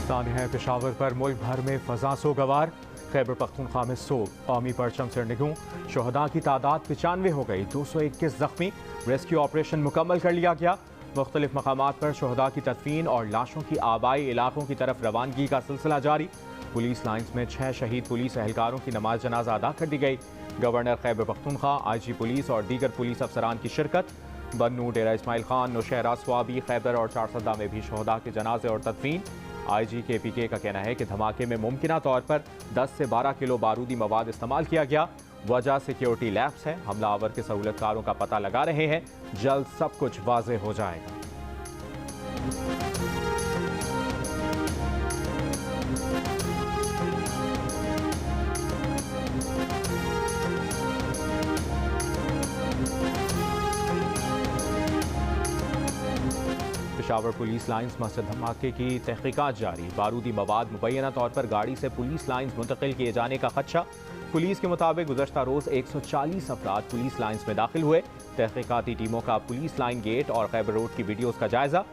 पाकिस्तान है पेशावर पर मुल्क भर में फजा सोगवार। खैबर पख्तूनख्वा में सोग कौमी परचम से निगूं। शहदा की तादाद 95 हो गई, 221 जख्मी। रेस्क्यू ऑपरेशन मुकम्मल कर लिया गया। मुख्तलिफ मकामात पर शहदा की तदफीन और लाशों की आबाई इलाकों की तरफ रवानगी का सिलसिला जारी। पुलिस लाइन्स में 6 शहीद पुलिस एहलकारों की नमाज जनाजा अदा कर दी गई। Governor Khyber Pakhtunkhwa, IG police और दीगर पुलिस अफसरान की शिरकत। बन्नू, डेरा इस्माइल खान, नौशहरा, स्वाबी, खैबर और चारसदा में भी शहदा के जनाजे और तदफीन। IG KPK का कहना है कि धमाके में मुमकिना तौर पर 10 से 12 किलो बारूदी मवाद इस्तेमाल किया गया। वजह सिक्योरिटी लैब्स है। हमलावर के सहूलतकारों का पता लगा रहे हैं। जल्द सब कुछ वाज़ेह हो जाएगा। पेशावर पुलिस लाइन्स मस्जिद धमाके की तहकीकात जारी। बारूदी मवाद मुबैना तौर पर गाड़ी से पुलिस लाइन्स मुंतकिल किए जाने का खदशा। पुलिस के मुताबिक गुज़श्ता रोज़ 140 अफराद पुलिस लाइन्स में दाखिल हुए। तहकीकाती टीमों का पुलिस लाइन गेट और खैबर रोड की वीडियोज़ का जायजा।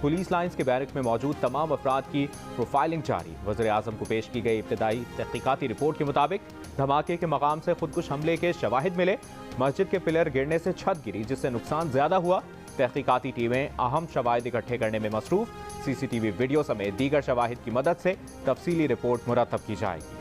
पुलिस लाइन्स के बैरक में मौजूद तमाम अफराद की प्रोफाइलिंग जारी। वज़ीर आज़म को पेश की गई इब्तदाई तहकीकाती रिपोर्ट के मुताबिक धमाके के मकाम से खुदकुश हमले के शवाहिद मिले। मस्जिद के पिलर गिरने से छत गिरी, जिससे नुकसान ज्यादा हुआ। तहकीकाती टीमें अहम शवाहिद इकट्ठे करने में मसरूफ। CCTV वीडियो समेत दीगर शवाहिद की मदद से तफसीली रिपोर्ट मुरतब की जाएगी।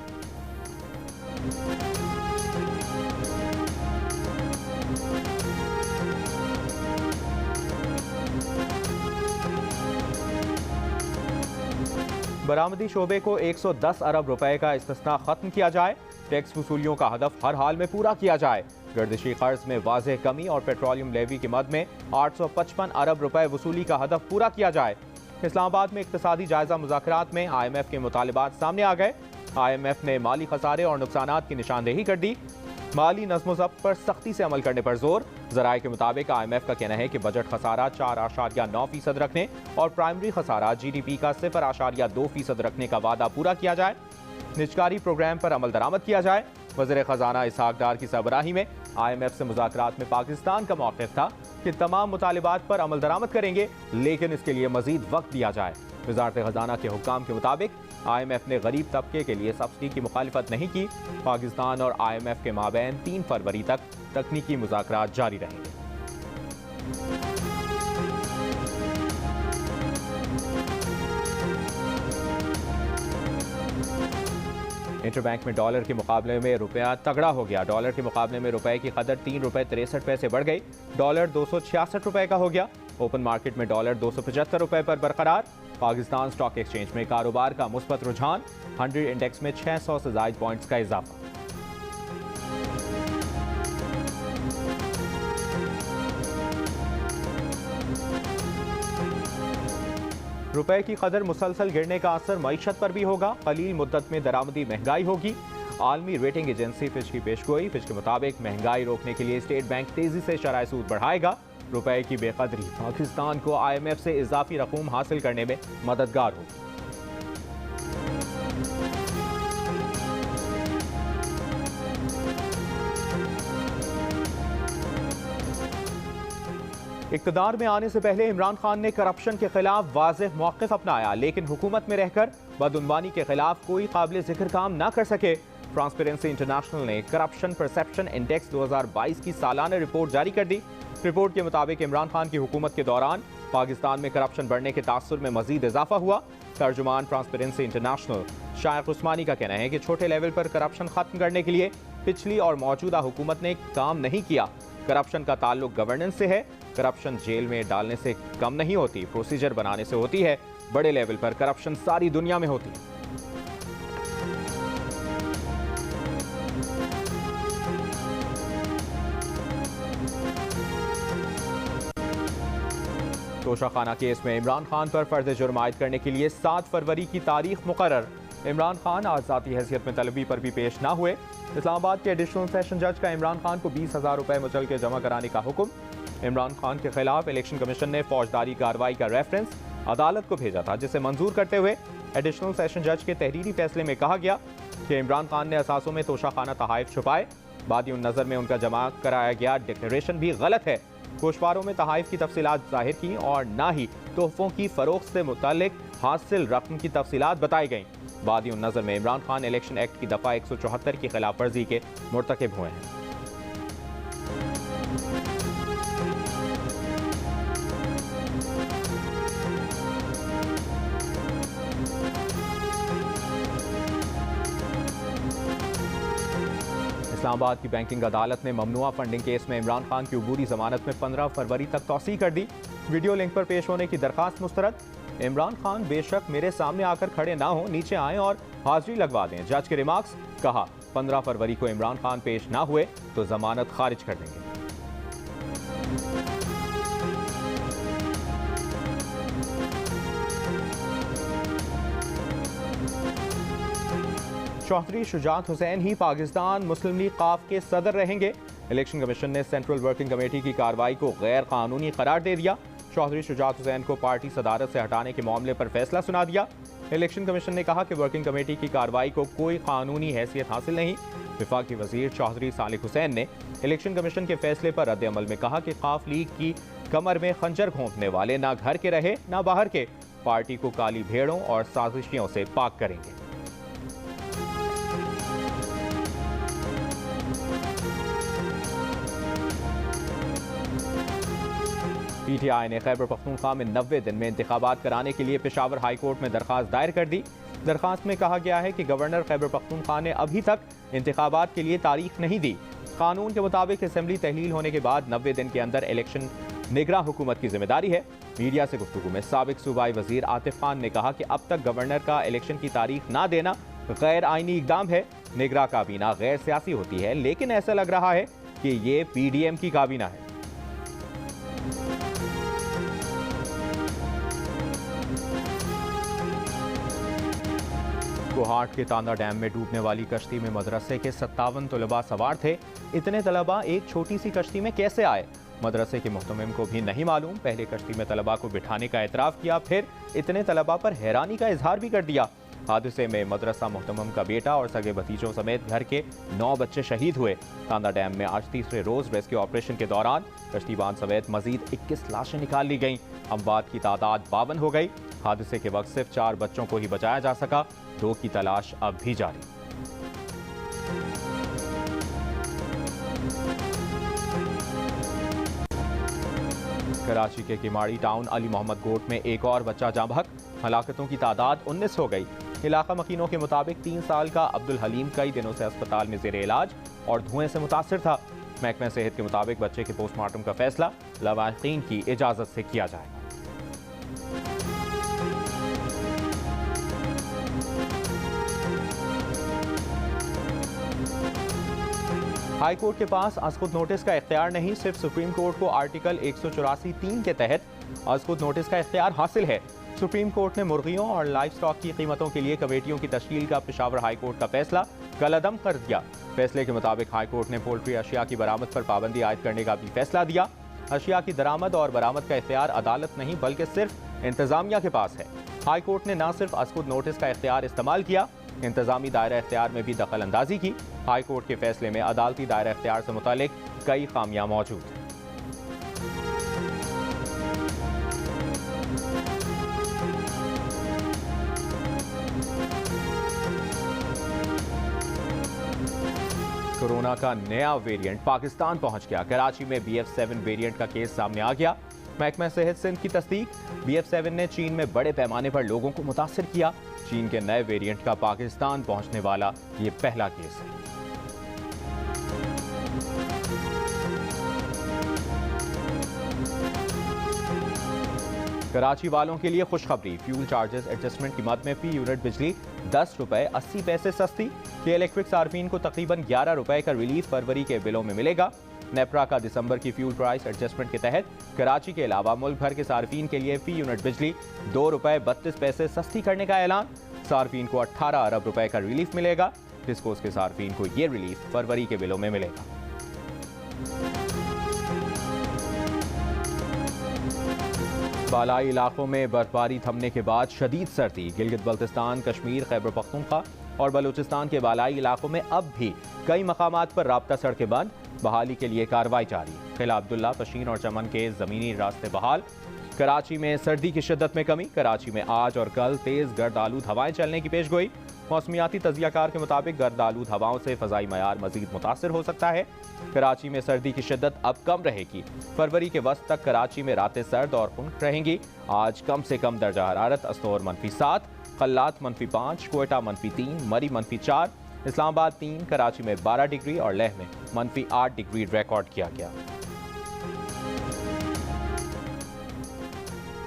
बरामदी शोबे को 110 अरब रुपए का इस्तिस्ना खत्म किया जाए। टैक्स वसूलियों का हदफ हर हाल में पूरा किया जाए। गर्दिशी कर्ज में वाज़ेह कमी और पेट्रोलियम लेवी की मद में 855 अरब रुपए वसूली का हदफ पूरा किया जाए। इस्लामाबाद में इक्तिसादी जायजा मुज़ाकरात में IMF के मुतालिबात सामने आ गए। IMF ने माली खसारे और नुकसानात की निशानदेही कर दी। माली नज़्म-ओ-ज़ब्त पर सख्ती से अमल करने पर जोर। ज़राए के मुताबिक IMF का कहना है कि बजट खसारा 4.9% रखने और प्राइमरी खसारा GDP का 0.2% रखने का वादा पूरा किया जाए। निजकारी प्रोग्राम पर अमल दरामद किया जाए। वज़ीर ख़जाना इसहाक डार की सरबराही में IMF से मुज़ाकरात में पाकिस्तान का मौक़िफ़ था कि तमाम मुतालिबात पर अमल दरामद करेंगे, लेकिन इसके लिए मज़ीद वक्त दिया जाए। वज़ारत ख़जाना के हुक्काम के मुताबिक IMF ने गरीब तबके के लिए सब्सिडी की मुखालिफत नहीं की। पाकिस्तान और IMF के माबैन 3 फरवरी तक तकनीकी मुज़ाकरात जारी रहेंगे। इंटरबैंक में डॉलर के मुकाबले में रुपया तगड़ा हो गया। डॉलर के मुकाबले में रुपए की कदर 3 रुपए 63 पैसे बढ़ गई। डॉलर 266 रुपए का हो गया। ओपन मार्केट में डॉलर 275 रुपए पर बरकरार। पाकिस्तान स्टॉक एक्सचेंज में कारोबार का मुस्बत रुझान। 100 इंडेक्स में 600 से ज़ायद पॉइंट्स का इजाफा। रुपए की कदर मुसलसल गिरने का असर मईशत पर भी होगा। कलील मुद्दत में दरामदी महंगाई होगी। आलमी रेटिंग एजेंसी फिच की पेशगोई। फिच के मुताबिक महंगाई रोकने के लिए स्टेट बैंक तेजी से शरह सूद बढ़ाएगा। रुपए की बेकदरी पाकिस्तान को IMF से इजाफी रकूम हासिल करने में मददगार होगी। इक़्तिदार में आने से पहले इमरान खान ने करप्शन के खिलाफ वाज़ेह मौक़िफ़ अपनाया, लेकिन हुकूमत में रहकर बदउनवानी के खिलाफ कोई काबिल ज़िक्र काम ना कर सके। ट्रांसपेरेंसी इंटरनेशनल ने करप्शन परसेप्शन इंडेक्स 2022 की सालाना रिपोर्ट जारी कर दी। रिपोर्ट के मुताबिक इमरान खान की हुकूमत के दौरान पाकिस्तान में करप्शन बढ़ने के तासुर में मजीद इजाफा हुआ। तर्जुमान ट्रांसपेरेंसी इंटरनेशनल शायख उस्मानी का कहना है कि छोटे लेवल पर करप्शन खत्म करने के लिए पिछली और मौजूदा हुकूमत ने काम नहीं किया। करप्शन का ताल्लुक गवर्नेंस से है। करप्शन जेल में डालने से कम नहीं होती, प्रोसीजर बनाने से होती है। बड़े लेवल पर करप्शन सारी दुनिया में होती है। तोशाखाना केस में इमरान खान पर फर्ज जुर्म आयद करने के लिए 7 फरवरी की तारीख मुकर्रर। इमरान खान आज ज़ाती हैसियत में तलबी पर भी पेश ना हुए। इस्लामाबाद के एडिशनल सेशन जज का इमरान खान को 20,000 रुपए मुचल के जमा कराने का हुक्म। इमरान खान के खिलाफ इलेक्शन कमीशन ने फौजदारी कार्रवाई का रेफरेंस अदालत को भेजा था, जिसे मंजूर करते हुए एडिशनल सेशन जज के तहरीरी फैसले में कहा गया कि इमरान खान ने असासों में तोशाखाना तहाइफ छुपाए। बादी नज़र में उनका जमा कराया गया डिक्लेरेशन भी गलत है। गोशवारों में तहाइफ की तफसीलात जाहिर की और ना ही तोहफों की फरोख्त से मुतालिक हासिल रकम की तफसीलात बताई गईं। वादी नज़र में इमरान खान इलेक्शन एक्ट की दफ़ा 174 की खिलाफ वर्जी के मुर्तकिब हुए हैं। इस्लामाबाद की बैंकिंग अदालत ने ममनुआ फंडिंग केस में इमरान खान की अबूरी जमानत में 15 फरवरी तक तौसीह कर दी। वीडियो लिंक पर पेश होने की दरखास्त मुस्तरद। इमरान खान बेशक मेरे सामने आकर खड़े ना हो, नीचे आएं और हाजिरी लगवा दें। जज के रिमार्क्स। कहा 15 फरवरी को इमरान खान पेश ना हुए तो जमानत खारिज कर देंगे। चौधरी शुजात हुसैन ही पाकिस्तान मुस्लिम लीग काफ के सदर रहेंगे। इलेक्शन कमीशन ने सेंट्रल वर्किंग कमेटी की कार्रवाई को गैर कानूनी करार दे दिया। चौधरी शुजात हुसैन को पार्टी सदारत से हटाने के मामले पर फैसला सुना दिया। इलेक्शन कमीशन ने कहा कि वर्किंग कमेटी की कार्रवाई को कोई कानूनी हैसियत हासिल नहीं। वफाकी वजीर चौधरी सालिक हुसैन ने इलेक्शन कमीशन के फैसले पर रद्द अमल में कहा कि काफ लीग की कमर में खंजर घोंपने वाले ना घर के रहे ना बाहर के, पार्टी को काली भेड़ों और साजिशियों से पाक करेंगे। पीटीआई ने खैबर पख्तूनख्वा में 90 दिन में इंतखाबात कराने के लिए पेशावर हाई कोर्ट में दरखास्त दायर कर दी। दरखास्त में कहा गया है कि गवर्नर खैबर पख्तूनख्वा ने अभी तक इंतखाबात के लिए तारीख नहीं दी। कानून के मुताबिक असेंबली तहलील होने के बाद 90 दिन के अंदर इलेक्शन निगरां हुकूमत की जिम्मेदारी है। मीडिया से गुफ्तगू में साबिक सूबाई वजीर आतिफ खान ने कहा कि अब तक गवर्नर का इलेक्शन की तारीख ना देना गैर आईनी इकदाम है। निगरां काबीना गैर सियासी होती है, लेकिन ऐसा लग रहा है कि ये पीडीएम की काबीना है। कोहाट के तांदा डैम में डूबने वाली कश्ती में मदरसे के 57 तलबा सवार थे। इतने तलबा एक छोटी सी कश्ती में कैसे आए, मदरसे के मुहतमिम को भी नहीं मालूम। पहले कश्ती में तलबा को बिठाने का एतराफ़ किया, फिर इतने तलबा पर हैरानी का इजहार भी कर दिया। हादसे में मदरसा मुहतमिम का बेटा और सगे भतीजों समेत घर के 9 बच्चे शहीद हुए। तांदा डैम में आज तीसरे रोज रेस्क्यू ऑपरेशन के दौरान कश्तीबान समेत मजीद 21 लाशें निकाल ली गईं। अमवात की तादाद 52 हो गई। हादसे के वक्त सिर्फ 4 बच्चों को ही बचाया जा सका, 2 की तलाश अब भी जारी। कराची के किमाड़ी टाउन अली मोहम्मद गोट में एक और बच्चा जाँ बहक, हलाकतों की तादाद 19 हो गई। इलाका मकीनों के मुताबिक 3 साल का अब्दुल हलीम कई दिनों से अस्पताल में ज़ेर इलाज और धुएं से मुतासिर था। महकमा सेहत के मुताबिक बच्चे के पोस्टमार्टम का फैसला लवाहिकीन की इजाज़त से किया जाएगा। हाई कोर्ट के पास अज़खुद नोटिस का इख्तियार नहीं, सिर्फ सुप्रीम कोर्ट को आर्टिकल 184(3) के तहत अज़खुद नोटिस का इख्तियार हासिल है। सुप्रीम कोर्ट ने मुर्गियों और लाइव स्टॉक की कीमतों के लिए कमेटियों की तश्कील का पेशावर हाई कोर्ट का फैसला कलअदम कर दिया। फैसले के मुताबिक हाई कोर्ट ने पोल्ट्री अशिया की बरामद पर पाबंदी आयद करने का भी फैसला दिया। अशिया की दरामद और बरामद का इख्तियार अदालत नहीं बल्कि सिर्फ इंतजामिया के पास है। हाई कोर्ट ने न सिर्फ अज़खुद नोटिस का इख्तियार इस्तेमाल किया, इंतजामी दायरा इख्तियार में भी दखल अंदाजी की। हाई कोर्ट के फैसले में अदालती दायरा इख्तियार से मुतालिक कई खामियां मौजूद हैं। कोरोना का नया वेरिएंट पाकिस्तान पहुंच गया। कराची में BF7 वेरिएंट का केस सामने आ गया। महकमा सेहत सिंध की तस्दीक, BF7 ने चीन में बड़े पैमाने पर लोगों को मुतासिर किया। चीन के नए वेरिएंट का पाकिस्तान पहुंचने वाला ये पहला केस है। कराची वालों के लिए खुशखबरी, फ्यूल चार्जेस एडजस्टमेंट की मद में फी यूनिट बिजली 10 रुपए 80 पैसे सस्ती। के इलेक्ट्रिक सार्फिन को तकरीबन 11 रुपए का रिलीफ फरवरी के बिलों में मिलेगा। नेपरा का दिसंबर की फ्यूल प्राइस एडजस्टमेंट के तहत कराची के अलावा मुल्क भर के सार्फिन के लिए फी यूनिट बिजली 2 रुपए 32 पैसे सस्ती करने का ऐलान। सार्फिन को 18 अरब रुपए का रिलीफ मिलेगा। डिस्कोस के सार्फिन को ये रिलीफ फरवरी के बिलों में मिलेगा। बालाई इलाकों में बर्फबारी थमने के बाद शदीद सर्दी। गिलगित बल्तिस्तान, कश्मीर, खैबर पख्तूनख्वा और बलूचिस्तान के बालाई इलाकों में अब भी कई मकामात पर राब्ता सड़कें बंद। बहाली के लिए कार्रवाई जारी। किला अब्दुल्ला, पशीन और चमन के ज़मीनी रास्ते बहाल। कराची में सर्दी की शिद्दत में कमी। कराची में आज और कल तेज़ गर्द आलूद हवाएं चलने की पेशगोई। मौसमियाती तजियाकार के मुताबिक गर्द आलूद हवाओं से फ़ज़ाई मयार मज़ीद मुतासर हो सकता है। कराची में सर्दी की शिद्दत अब कम रहेगी। फरवरी के वस्त तक कराची में रातें सर्द और खुनक रहेंगी। आज कम से कम दर्जा हरारत अस्तोर -7, कल्लात -5, कोयटा -3, मरी -4, इस्लामाबाद 3, कराची में 12 डिग्री और लेह में -8 डिग्री रिकॉर्ड किया गया।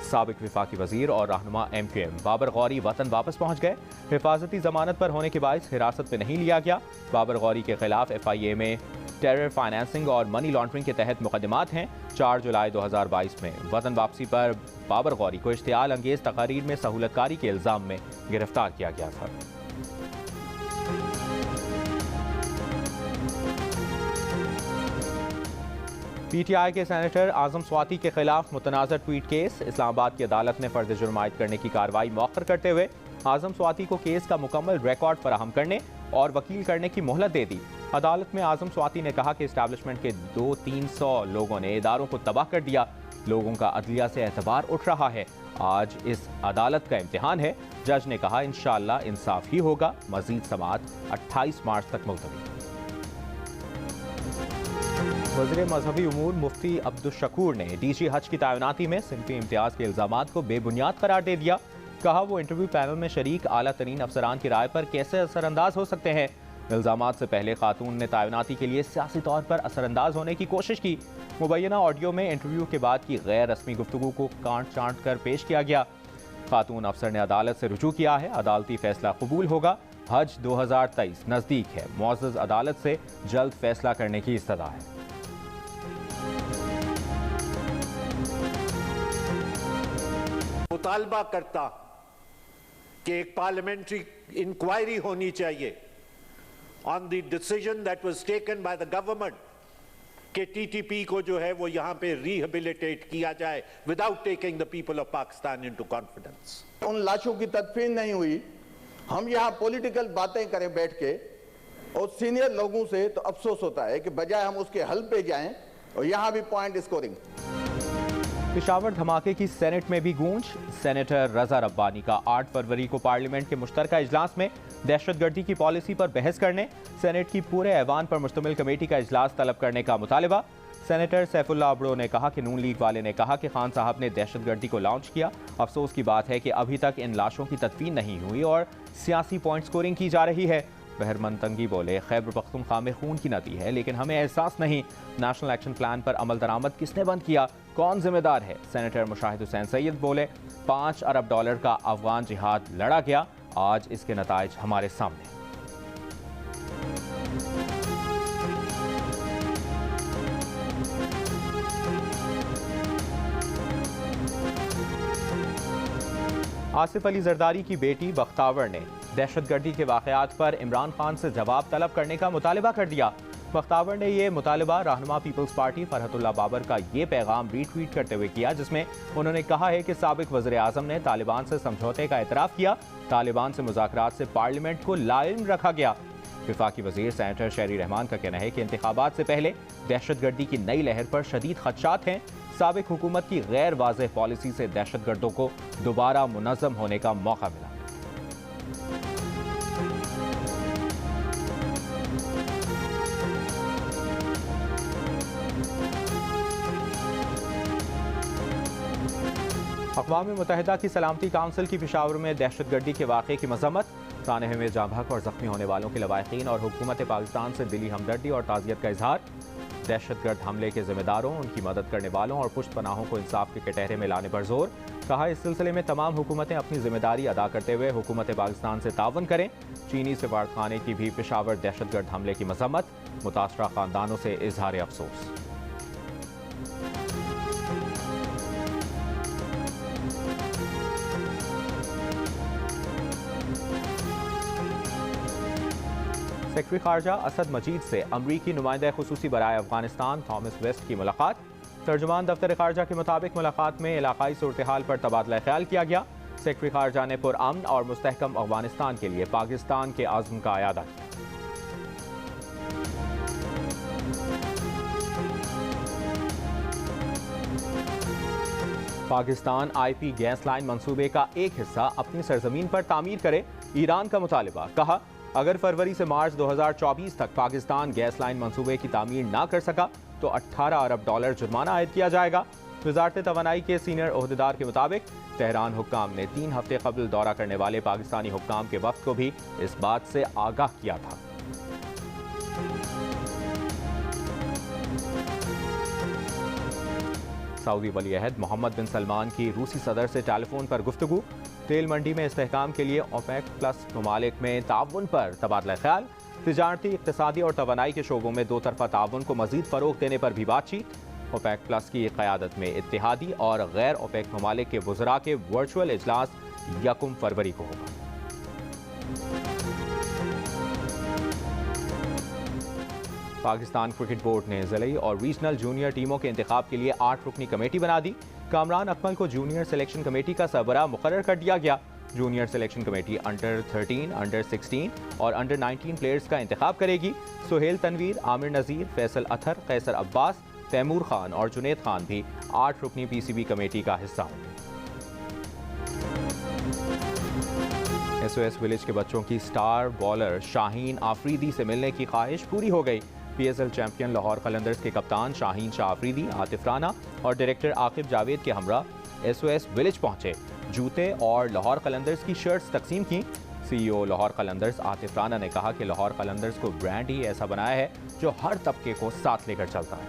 साबिक वफाकी वजीर और रहनुमा MQM बाबर गौरी वतन वापस पहुंच गए। हिफाजती जमानत पर होने के बायस हिरासत में नहीं लिया गया। बाबर गौरी के खिलाफ FIA में टेरर फाइनेंसिंग और मनी लॉन्ड्रिंग के तहत मुकदमात हैं। 4 जुलाई 2022 में वतन वापसी पर बाबर गौरी को इश्तियाल अंगेज तकारीर में सहूलतकारी के इल्जाम में गिरफ्तार किया गया था। PTI के सेनेटर आजम स्वाति के खिलाफ मुतनाज़ ट्वीट केस। इस्लामाबाद की अदालत ने फर्द जुर्म आयद करने की कार्रवाई मौखर करते हुए आजम स्वाति को केस का मुकम्मल रिकॉर्ड फराहम करने और वकील करने की मोहलत दे दी। अदालत में आजम स्वाति ने कहा कि इस्टेब्लिशमेंट के 200-300 लोगों ने इदारों को तबाह कर दिया। लोगों का अदलिया से एतबार उठ रहा है। आज इस अदालत का इम्तिहान है। जज ने कहा इंशाअल्लाह इंसाफ ही होगा। मजीद समाअत 28 मार्च तक मुलतवी। वज़ीर मजहबी उमूर मुफ्ती अब्दुल शकूर ने DG हज की तैनाती में सिनफी इम्तियाज़ के इल्ज़ामात को बेबुनियाद करार दे दिया। कहा वो इंटरव्यू पैनल में शरीक आला तरीन अफसरान की राय पर कैसे असरअंदाज हो सकते हैं। इल्ज़ामात से पहले खातून ने तैनाती के लिए सियासी तौर पर असरअंदाज होने की कोशिश की। मुबैना ऑडियो में इंटरव्यू के बाद की गैर रस्मी गुफ्तगू को काट छांट कर पेश किया गया। खातून अफसर ने अदालत से रुजू किया है। अदालती फैसला कबूल होगा। हज 2023 नज़दीक है। मुअज़्ज़ज़ अदालत से जल्द फैसला करने की इस्तदा है। मुतालबा करता कि एक पार्लियामेंट्री इंक्वायरी होनी चाहिए on the decision that was taken by the government कि TTP को जो है वो यहां पे रिहेबिलिटेट किया जाए without taking the people of Pakistan into confidence. उन लाशों की तदफीन नहीं हुई। हम यहाँ पॉलिटिकल बातें करें बैठ के और सीनियर लोगों से, तो अफसोस होता है कि बजाय हम उसके हल पे जाएं और यहाँ भी पॉइंट स्कोरिंग। पेशावर धमाके की सेनेट में भी गूंज। सेनेटर रजा रब्बानी का 8 फरवरी को पार्लियामेंट के मुश्तरका इजलास में दहशतगर्दी की पॉलिसी पर बहस करने सेनेट की पूरे ऐवान पर मुश्तमिल कमेटी का इजलास तलब करने का मुतालिबा। सेनेटर सैफुल्लाह अबड़ो ने कहा कि नून लीग वाले ने कहा कि खान साहब ने दहशतगर्दी को लॉन्च किया। अफसोस की बात है कि अभी तक इन लाशों की तदफीन नहीं हुई और सियासी पॉइंट स्कोरिंग की जा रही है। बहरमनतंगी बोले खैबर पख्तूनख्वा में खून की नदी है लेकिन हमें एहसास नहीं। नेशनल एक्शन प्लान पर अमल दरामद किसने बंद किया, कौन जिम्मेदार है। सेनेटर मुशाहिद हुसैन सैयद बोले $5 अरब का अफगान जिहाद लड़ा गया। आज इसके नताइज हमारे सामने। आसिफ अली जरदारी की बेटी बख्तावर ने दहशतगर्दी के वाक़यात पर इमरान खान से जवाब तलब करने का मुतालिबा कर दिया। बख्तावर ने यह मुतालिबा रहनुमा पीपल्स पार्टी फरहतुल्लाह बाबर का ये पैगाम रीट्वीट करते हुए किया जिसमें उन्होंने कहा है कि साबिक वज़ीर आज़म ने तालिबान से समझौते का एतराफ़ किया। तालिबान से मुज़ाकरात से पार्लियामेंट को लाइम रखा गया। वफाकी वज़ीर सेनेटर शहरी रहमान का कहना है कि इंतखाबात से पहले दहशतगर्दी की नई लहर पर शदीद खदशात हैं। साबिक हुकूमत की गैर वाज़ेह पॉलिसी से दहशतगर्दों को दोबारा मुनज़्ज़म होने का मौका मिला। अक़वाम मुत्तहिदा की सलामती काउंसिल की पेशावर में दहशतगर्दी के वाक़े की मज़म्मत। सानहे में जाँभक और ज़ख्मी होने वालों के लवाहिकीन और हुकूमत पाकिस्तान से दिली हमदर्दी और ताज़ियत का इजहार। दहशतगर्द हमले के जिम्मेदारों, उनकी मदद करने वालों और पुष्ट पनाहों को इंसाफ के कटहरे में लाने पर जोर। कहा इस सिलसिले में तमाम हुकूमतें अपनी जिम्मेदारी अदा करते हुए हुकूमत पाकिस्तान से तावन करें। चीनी सफारतखाने की भी पेशावर दहशतगर्द हमले की मज़म्मत। मुतासरा ख़ानदानों से इजहार अफसोस। सेक्रेटरी खारजा असद मजीद से अमरीकी नुमाइंदा खुसूसी बराए अफगानिस्तान थॉमस वेस्ट की मुलाकात। तर्जुमान दफ्तर खारजा के मुताबिक मुलाकात में इलाकाई सूरत हाल पर तबादला ख्याल किया गया। सेक्रेटरी खारजा ने पुरअमन और मुस्तहकम अफगानिस्तान के लिए पाकिस्तान के आज़म का अयादा किया। पाकिस्तान IP गैस लाइन मंसूबे का एक हिस्सा अपनी सरजमीन पर तामीर करे, ईरान का मुतालिबा। कहा, अगर फरवरी से मार्च 2024 तक पाकिस्तान गैस लाइन मंसूबे की तामीर ना कर सका तो 18 अरब डॉलर जुर्माना आयद किया जाएगा। वजारत तवानाई के सीनियर ओहदेदार के मुताबिक तेहरान हुक्काम ने 3 हफ्ते कबल दौरा करने वाले पाकिस्तानी हुक्काम के वक्त को भी इस बात से आगाह किया था। सऊदी वली अहद मोहम्मद बिन सलमान की रूसी सदर से टेलीफोन पर गुफ्तगू। तेल मंडी में इस्तेहकाम के लिए ओपेक प्लस ममालिक में ताउन पर तबादला ख्याल। तिजारती, इक्तिसादी और तवानाई के शोबों में दो तरफा ताउन को मजीद फरोग देने पर भी बातचीत। ओपेक प्लस की क़यादत में इत्तेहादी और गैर ओपेक ममालिक के वज़रा के वर्चुअल इजलास 1 फरवरी को होगा। पाकिस्तान क्रिकेट बोर्ड ने ज़िले और रीजनल जूनियर टीमों के इंतखाब के लिए 8 रुकनी कमेटी बना दी। कामरान अकमल को जूनियर सिलेक्शन कमेटी का सरबराह मुकर्रर कर दिया गया। Junior selection committee under 13, under 16 और अंडर 19 प्लेयर्स का इंतखाब करेगी। सुहेल तनवीर, आमिर नज़ीर, फैसल अथर, कैसर अब्बास, तैमूर खान और जुनेद खान भी 8 रुकनी PCB कमेटी का हिस्सा होंगे। SOS विलेज के बच्चों की स्टार बॉलर शाहीन आफरीदी से मिलने की ख्वाहिश पूरी हो गई। PSL चैंपियन लाहौर कलंदर्स के कप्तान शाहीन शाह आफरीदी, आतिफ राना और डायरेक्टर आकिब जावेद के हमरा SOS विलेज पहुंचे। जूते और लाहौर कलंदर्स की शर्ट्स तकसीम की। CEO लाहौर कलंदर्स आतिफ राना ने कहा कि लाहौर कलंदर्स को ब्रांड ही ऐसा बनाया है जो हर तबके को साथ लेकर चलता है।